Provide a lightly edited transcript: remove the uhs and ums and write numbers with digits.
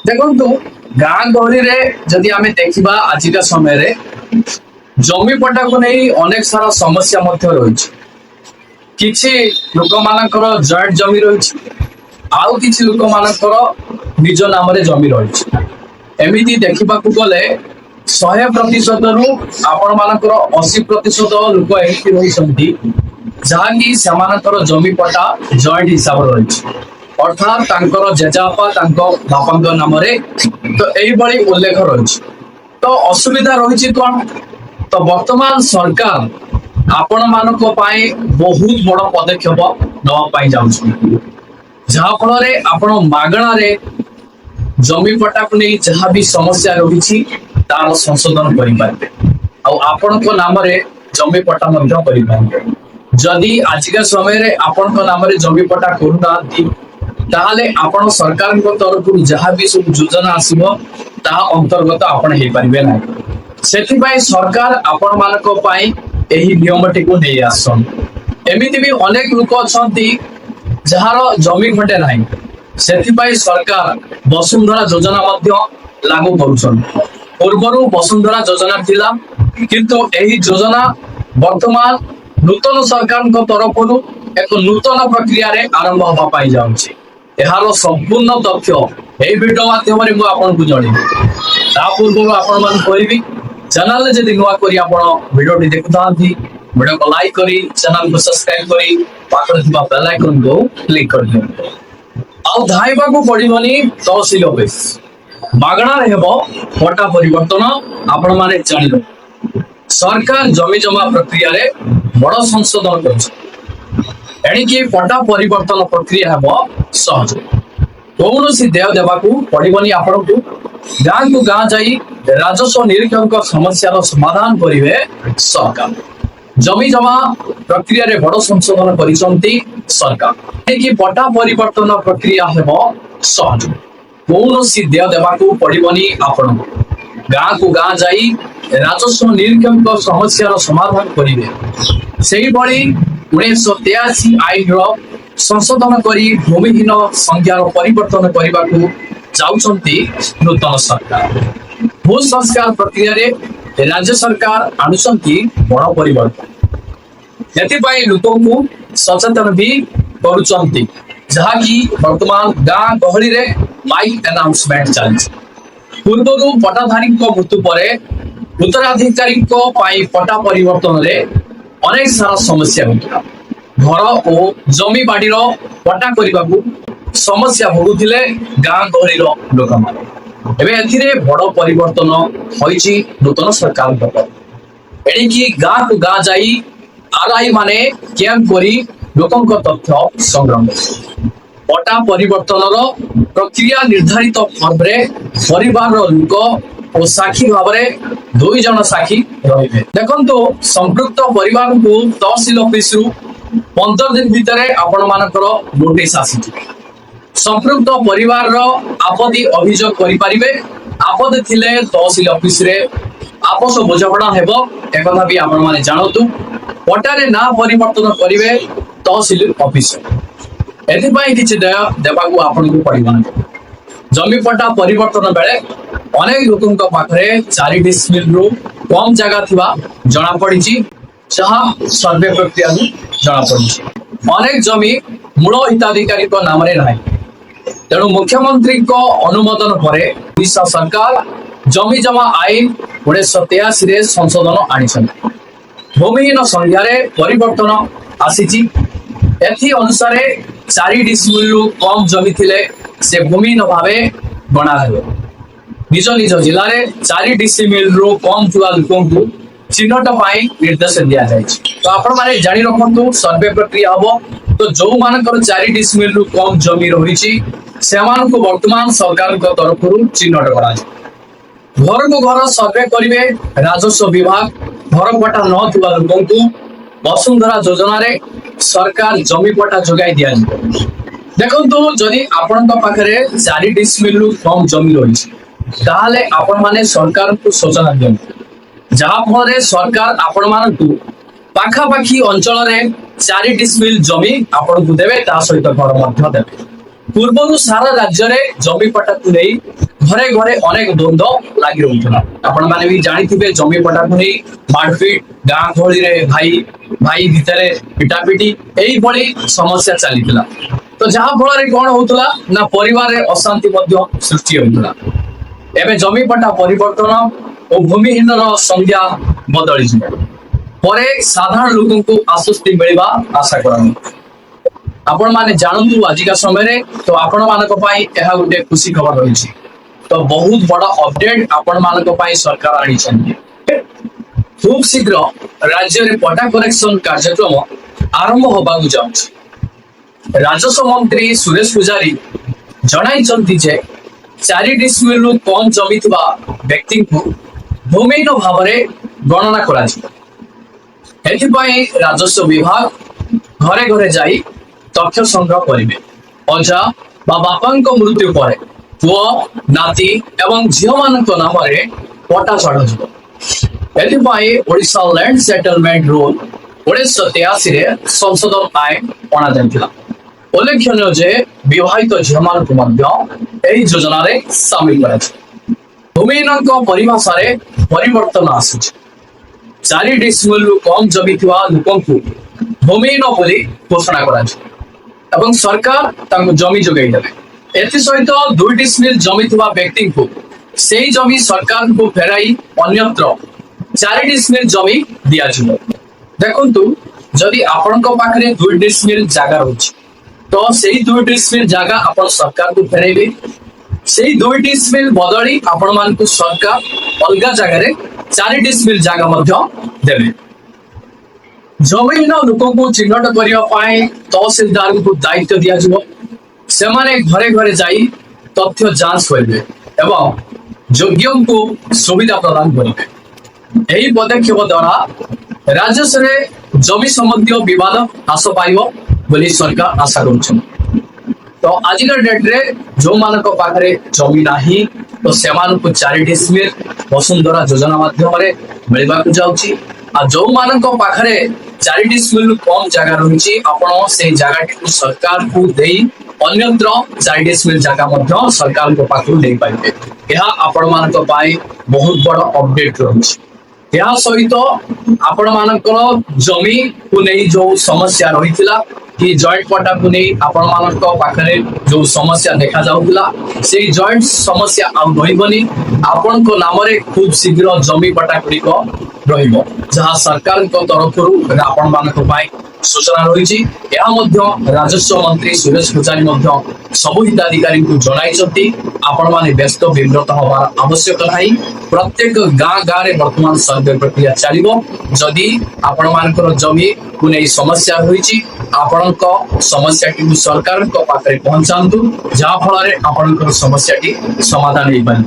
ଦେଖନ୍ତୁ ଗାଁ ଗହଳିରେ ଯଦି ଆମେ ଦେଖିବା ଆଜିକା ସମୟରେ ଜମି ପଟ୍ଟାକୁ ନେଇ ଅନେକ ସାରା ସମସ୍ୟା ମଧ୍ୟ ରହିଛି। କିଛି ଲୋକମାନଙ୍କର ଜଏଣ୍ଟ ଜମି ରହିଛି, ଆଉ କିଛି ଲୋକମାନଙ୍କର ନିଜ ନାମରେ ଜମି ରହିଛି। ଏମିତି ଦେଖିବାକୁ ଗଲେ 100%ରୁ ଆପଣ ମାନଙ୍କର 80% ଲୋକ ଏମିତି ରହୁଛନ୍ତି ଯାହାକି ସେମାନଙ୍କର ଜମି ପଟ୍ଟା ଜଏଣ୍ଟ ହିସାବରେ ରହିଛି, ଅର୍ଥାତ୍ ତାଙ୍କର ଜେଜେବାପା ତାଙ୍କ ବାପାଙ୍କ ନାମରେ ତ ଏଇଭଳି ଉଲ୍ଲେଖ ରହିଛି। ତ ଅସୁବିଧା ରହିଛି କଣ? ତ ବର୍ତ୍ତମାନ ସରକାର ଆପଣ ମାନଙ୍କ ପାଇଁ ବହୁତ ବଡ ପଦକ୍ଷେପ ନେବା ପାଇଁ ଯାଉଛନ୍ତି, ଯାହା ଫଳରେ ଆପଣ ମାଗଣାରେ ଜମି ପଟ୍ଟାକୁ ନେଇ ଯାହା ବି ସମସ୍ୟା ରହିଛି ତାର ସଂଶୋଧନ କରିପାରିବେ, ଆଉ ଆପଣଙ୍କ ନାମରେ ଜମି ପଟ୍ଟା ମଧ୍ୟ କରିପାରିବେ। ଯଦି ଆଜିକା ସମୟରେ ଆପଣଙ୍କ ନାମରେ ଜମି ପଟ୍ଟା କରୁନାହାନ୍ତି ତାହେଲେ ଆପଣ ସରକାରଙ୍କ ତରଫରୁ ଯାହା ବି ସବୁ ଯୋଜନା ଆସିବ ତାହା ଅନ୍ତର୍ଗତ ଆପଣ ହେଇପାରିବେ ନାହିଁ। ସେଥିପାଇଁ ସରକାର ଆପଣ ମାନଙ୍କ ପାଇଁ ଏହି ନିୟମଟିକୁ ନେଇ ଆସନ୍ତି। ଏମିତି ବି ଅନେକ ଲୋକ ଅଛନ୍ତି ଯାହାର ଜମି ଖଣ୍ଡେ ନାହିଁ, ସେଥିପାଇଁ ସରକାର ବସୁନ୍ଧରା ଯୋଜନା ମଧ୍ୟ ଲାଗୁ କରୁଛନ୍ତି। ପୂର୍ବରୁ ବସୁନ୍ଧରା ଯୋଜନା ଥିଲା, କିନ୍ତୁ ଏହି ଯୋଜନା ବର୍ତ୍ତମାନ ନୂତନ ସରକାରଙ୍କ ତରଫରୁ ଏକ ନୂତନ ପ୍ରକ୍ରିୟାରେ ଆରମ୍ଭ ହେବା ପାଇଁ ଯାଉଛି। ଏହାର ସମ୍ପୂର୍ଣ୍ଣ ତଥ୍ୟ ଏହି ଭିଡିଓ ମାଧ୍ୟମରେ ମୁଁ ଆପଣଙ୍କୁ ଜଣେଇବି। ତା ପୂର୍ବରୁ ଆପଣ ମାନଙ୍କୁ କହିବି, ଚ୍ୟାନେଲରେ ଯଦି ନୂଆ କରି ଆପଣ ଭିଡିଓଟି ଦେଖୁଥାନ୍ତି ଭିଡିଓକୁ ଲାଇକ୍ କରି ଚ୍ୟାନେଲକୁ ସବସ୍କ୍ରାଇବ କରି ପାଖରେ ଥିବା ବେଲ ଆଇକନକୁ କ୍ଲିକ୍ କରିଦିଅନ୍ତୁ। ଆଉ ଧାଇବାକୁ ପଡିବନି ତହସିଲ ଅଫିସ, ମାଗଣାରେ ହେବ ପଟ୍ଟା ପରିବର୍ତ୍ତନ। ଆପଣ ମାନେ ଜାଣିବେ ସରକାର ଜମି ଜମା ପ୍ରକ୍ରିୟାରେ ବଡ ସଂଶୋଧନ କରୁଛନ୍ତି। ଏଣିକି ପଟ୍ଟା ପରିବର୍ତ୍ତନ ପ୍ରକ୍ରିୟା ହେବ ସହଜ। କୌଣସି ଦେୟ ଦେବାକୁ ପଡିବନି ଆପଣଙ୍କୁ। ଗାଁକୁ ଗାଁ ଯାଇ ରାଜସ୍ୱ ନିରୀକ୍ଷକଙ୍କ ସମସ୍ୟାର ସମାଧାନ କରିବେ ସରକାର। ଜମି ଜମା ପ୍ରକ୍ରିୟାରେ ବଡ ସଂଶୋଧନ କରିଛନ୍ତି ସରକାର। ଏଣିକି ପଟ୍ଟା ପରିବର୍ତ୍ତନ ପ୍ରକ୍ରିୟା ହେବ ସହଜ। କୌଣସି ଦେୟ ଦେବାକୁ ପଡିବନି ଆପଣଙ୍କୁ। ଗାଁକୁ ଗାଁ ଯାଇ ରାଜସ୍ୱ ନିରୀକ୍ଷକଙ୍କ ସମସ୍ୟାର ସମାଧାନ କରିବେ। ସେହିଭଳି 1983 ଆଇନର ସଂଶୋଧନ କରି ଭୂମିହୀନ ସଂଜ୍ଞାର ପରିବର୍ତ୍ତନ କରିବାକୁ ଯାଉଛନ୍ତି ନୂତନ ସରକାର। ଭୂ ସଂସ୍କାର ପ୍ରକ୍ରିୟାରେ ରାଜ୍ୟ ସରକାର ଆଣୁଛନ୍ତି ବଡ ପରିବର୍ତ୍ତନ। ଏଥିପାଇଁ ଲୋକଙ୍କୁ ସଚେତନ ବି କରୁଛନ୍ତି, ଯାହାକି ବର୍ତ୍ତମାନ ଗାଁ ଗହଳିରେ ମାଇକ୍ ଆନାଉନ୍ସମେଣ୍ଟ ଚାଲିଛି। ପୂର୍ବରୁ ପଟ୍ଟାଧାରୀଙ୍କ ମୃତ୍ୟୁ ପରେ ଉତ୍ତରାଧିକାରୀଙ୍କ ପାଇଁ ପଟ୍ଟା ପରିବର୍ତ୍ତନରେ ଅନେକ ସାରା ସମସ୍ୟା ହେଉଥିଲା। ଘର ଓ ଜମି ବାଡିର ପଟ୍ଟା କରିବାକୁ ସମସ୍ୟା ଭୋଗୁଥିଲେ ଗାଁ ଗହଳିର ଲୋକମାନେ। ଏବେ ଏଥିରେ ବଡ ପରିବର୍ତ୍ତନ ହୋଇଛି ନୂତନ ସରକାରଙ୍କ ତରଫରୁ। ଏଣିକି ଗାଁକୁ ଗାଁ ଯାଇ ଆର୍ଆଇ ମାନେ କ୍ୟାମ୍ପ କରି ଲୋକଙ୍କ ତଥ୍ୟ ସଂଗ୍ରହ କରିବେ। ପଟ୍ଟା ପରିବର୍ତ୍ତନର ପ୍ରକ୍ରିୟା ନିର୍ଦ୍ଧାରିତ ଫର୍ମରେ ପରିବାରର ଲୋକ ଓ ସାକ୍ଷୀ ଭାବରେ 2 ଜଣ ସାକ୍ଷୀ ରହିବେ। ଦେଖନ୍ତୁ, ସମ୍ପୃକ୍ତ ପରିବାରକୁ ତହସିଲ ଅଫିସରୁ 15 ଦିନ ଭିତରେ ଆପଣ ମାନଙ୍କର ନୋଟିସ ଆସିଯିବ। ସମ୍ପୃକ୍ତ ପରିବାରର ଆପତ୍ତି ଅଭିଯୋଗ କରିପାରିବେ। ଆପତ୍ତି ଥିଲେ ତହସିଲ ଅଫିସରେ ଆପୋଷ ବୁଝାମଣା ହେବ, ଏକଥା ବି ଆପଣ ମାନେ ଜାଣନ୍ତୁ। ପଟ୍ଟାରେ ନାଁ ପରିବର୍ତ୍ତନ କରିବେ ତହସିଲ ଅଫିସର। ଏଥିପାଇଁ କିଛି ଦେୟ ଦେବାକୁ ଆପଣଙ୍କୁ ପଡିବ ନାହିଁ। ଜମି ପଟ୍ଟା ପରିବର୍ତ୍ତନ ବେଳେ ଅନେକ ଲୋକଙ୍କ ପାଖରେ 4 ଡିସିମିଲରୁ କମ୍ ଜାଗା ଥିବା ଜଣାପଡିଛି, ଯାହା ସର୍ଭେ ପ୍ରକ୍ରିୟାରୁ ଜଣାପଡିଛି। ଅନେକ ଜମି ମୂଳ ହିତାଧିକାରୀଙ୍କ ନାମରେ ନାହିଁ। ତେଣୁ ମୁଖ୍ୟମନ୍ତ୍ରୀଙ୍କ ଅନୁମୋଦନ ପରେ ଓଡ଼ିଶା ସରକାର ଜମି ଜମା ଆଇନ 1983ରେ ସଂଶୋଧନ ଆଣିଛନ୍ତି। ଭୂମିହୀନ ସଂଜ୍ଞାରେ ପରିବର୍ତ୍ତନ ଆସିଛି। ଏଥି ଅନୁସାରେ 4 ଡିସିମିଲରୁ କମ୍ ଜମି ଥିଲେ ସେ ଭୂମିହୀନ ଭାବେ ଗଣା ହେବେ। ନିଜ ନିଜ ଜିଲ୍ଲାରେ 4 ଡିସିମିଲରୁ କମ୍ ଥିବା ଲୋକଙ୍କୁ ଚିହ୍ନଟ ପାଇଁ ନିର୍ଦ୍ଦେଶ ଦିଆଯାଇଛି। ତ ଆପଣ ମାନେ ଜାଣି ରଖନ୍ତୁ, ସର୍ଭେ ପ୍ରକ୍ରିୟା ହବ। ତ ଯୋଉମାନଙ୍କର 4 ଡିସିମିଲରୁ କମ୍ ଜମି ରହିଛି ସେମାନଙ୍କୁ ବର୍ତ୍ତମାନ ସରକାରଙ୍କ ତରଫରୁ ଚିହ୍ନଟ କରାଯିବ। ଘରକୁ ଘର ସର୍ଭେ କରିବେ ରାଜସ୍ୱ ବିଭାଗ। ଘର ପଟ୍ଟା ନଥିବା ଲୋକଙ୍କୁ ବସୁନ୍ଧରା ଯୋଜନାରେ ସରକାର ଜମି ପଟ୍ଟା ଯୋଗାଇ ଦିଆଯିବ। ଦେଖନ୍ତୁ, ଯଦି ଆପଣଙ୍କ ପାଖରେ 4 ଡିସିମିଲରୁ କମ୍ ଜମି ରହିଛି ତାହେଲେ ଆପଣ ମାନେ ସରକାରଙ୍କୁ ସୂଚନା ଦିଅନ୍ତୁ, ଯାହା ଫଳରେ ସରକାର ଆପଣ ମାନଙ୍କୁ ପାଖାପାଖି ଅଞ୍ଚଳରେ 4 ଡିସିମିଲ ଜମି ଆପଣଙ୍କୁ ଦେବେ, ତା ସହିତ ଘର ମଧ୍ୟ ଦେବେ। ପୂର୍ବରୁ ସାରା ରାଜ୍ୟରେ ଜମି ପଟ୍ଟାକୁ ନେଇ घरे घरे अनेक द्वंद्व लगी रहा आपण मैंने भी जानी जमी पटा को नहीं मारपिट गाँ गहली भाई भाई भितर पिटापिटी यही समस्या चली तो जहाँ फल कौन होता ना परिवार अशांति सृष्टि होता एवं जमी पटा परिवर्तन और भूमिहीन संज्ञा बदली पर साधारण लोक को आश्वस्ति मिलवा आशा कर आपण माने जानतु आजिका समय तो आपण मानक पई यह गोटे खुशी खबर रही तो बहुत बड़ा अपडेट आपण मानक पई सरकार आनी खूब शीघ्र राज्य में पटा करेक्शन कार्यक्रम आरंभ होबाकु जाउछि राजस्व मंत्री सुरेश पुजारी जणाइछन्ति जे 4 डिसमिल रु कम जमी थिबा व्यक्ति को भूमिहीन भाव में गणना करा राजस्व विभाग घरे घरे जाई तथ्य संग्रह करेंगे अजा बापा मृत्यु पर पुओ नाती एवं झील मान नाम पटा चढ़ाई ओडिशा लैंड सेटलमेंट रूल 1983 संशोधन आईन अणा उल्लेखनीय जे विवाहित झील मान योजना सामिल कर भूमिहीन परिभाषा परिवर्तन आसुच 4 डिसमिल रु कम जमी लोक भूमिहीन बोली घोषणा कर सरकार जमी जोगाई देवे एसहित 2 डिसमिल जमी व्यक्ति को सही जमी सरकार को फेराई अन्यत्र 4 डिसमिल जमी दिज्व देखु जदि आपण पाखे 2 डिसमिल जगह रही तो सही 2 डिसमिल जगह आप सरकार को फेरइबे से 2 डिसमिल बदली आपण मान को सरकार अलग जगह 4 डिसमिल जगह देवे जमीन लोक को चिन्हट करने तहसिलदार को दायित्व दिज्व से घरे घरे जाई तथ्य जांच करेंगे एवं योग्य को सुविधा प्रदान करेंगे यही पदक्षेप द्वारा राजस्व जमी संबंधी विवाद ह्रास पाइब सरकार आशा कर तो आजिका डेट रे जो मानक पाखरे जमी नाही तो से 4 डिसमिल वसुंधरा योजना माध्यम मिलवा जाउची आ जो मानक पाखरे 4 डिसमिल कम जगह रही आपण से जगह सरकार को दे अन्यत्र 4 डिसमिल जगह सरकार को पाखु दे पाइबे यह आपण मानक पाई बहुत बड़ अपडेट रही यह सहित आपण मानकर जमी को नहीं जो समस्या रही कि जॉइंट पट्टा को नहीं आपण मानक पाखरे जो समस्या देखा जाउला से जॉइंट समस्या आउ रहिबनी आपण को नाम रे खूब शीघ्र जमी पट्टा गुड़िक रहिबो जहां सरकार को तरफ आपण मानक पाई सूचना रही राजस्व मंत्री सुरेश पुजारी सबु हिताधिकारी को जणाई आपण माने व्यस्त विव्रत होबार आवश्यक नहीं प्रत्येक गाँ गाँ रे वर्तमान सर्वे प्रक्रिया चलिबो जदि आपण मानकर जमी को नहीं समस्या रही आपण समस्या टी सरकार पाखे पहुंचातु जहाँ फल समस्या टी समाधान हो पार।